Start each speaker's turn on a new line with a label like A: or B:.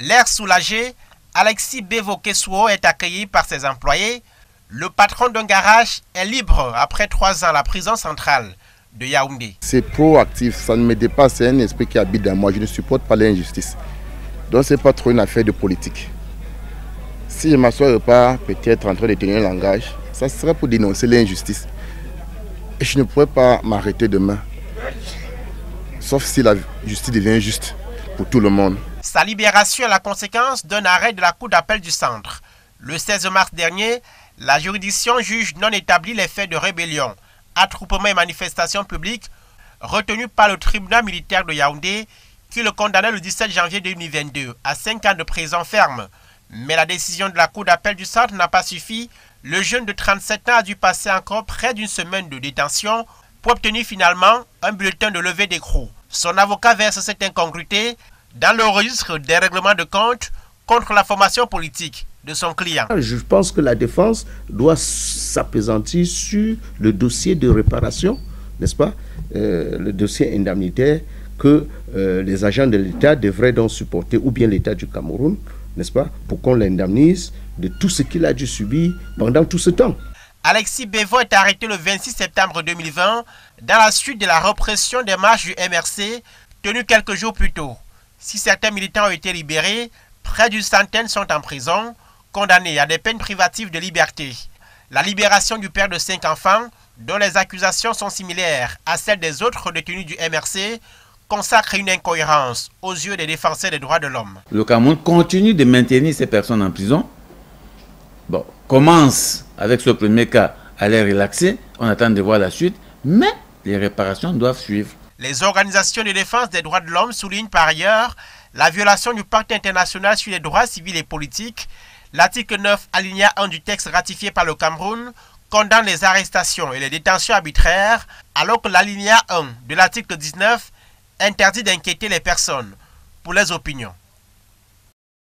A: L'air soulagé, Alexis Bevo Kessuo est accueilli par ses employés. Le patron d'un garage est libre après 3 ans à la prison centrale de Yaoundé.
B: C'est proactif, ça ne me dépasse, c'est un esprit qui habite dans moi. Je ne supporte pas l'injustice. Donc ce n'est pas trop une affaire de politique. Si je m'assois pas peut-être en train de tenir un langage, ça serait pour dénoncer l'injustice. Et je ne pourrais pas m'arrêter demain. Sauf si la justice devient juste pour tout le monde.
A: Sa libération est la conséquence d'un arrêt de la Cour d'appel du centre. Le 16 mars dernier, la juridiction juge non établi les faits de rébellion, attroupement et manifestation publique retenus par le tribunal militaire de Yaoundé qui le condamnait le 17 janvier 2022 à 5 ans de prison ferme. Mais la décision de la Cour d'appel du centre n'a pas suffi. Le jeune de 37 ans a dû passer encore près d'une semaine de détention pour obtenir finalement un bulletin de levée d'écrou. Son avocat verse cette incongruité dans le registre des règlements de compte contre la formation politique de son client.
C: Je pense que la défense doit s'appesantir sur le dossier de réparation, n'est-ce pas, le dossier indemnitaire que les agents de l'État devraient donc supporter, ou bien l'État du Cameroun, n'est-ce pas, pour qu'on l'indemnise de tout ce qu'il a dû subir pendant tout ce temps.
A: Alexis Bevo est arrêté le 26 septembre 2020 dans la suite de la répression des marches du MRC tenues quelques jours plus tôt. Si certains militants ont été libérés, près d'une centaine sont en prison, condamnés à des peines privatives de liberté. La libération du père de 5 enfants, dont les accusations sont similaires à celles des autres détenus du MRC, consacre une incohérence aux yeux des défenseurs des droits de l'homme.
D: Le Cameroun continue de maintenir ces personnes en prison. Bon, commence avec ce premier cas à les relaxer, on attend de voir la suite, mais les réparations doivent suivre.
A: Les organisations de défense des droits de l'homme soulignent par ailleurs la violation du pacte international sur les droits civils et politiques. L'article 9, alinéa 1 du texte ratifié par le Cameroun condamne les arrestations et les détentions arbitraires, alors que l'alinéa 1 de l'article 19 interdit d'inquiéter les personnes pour les opinions.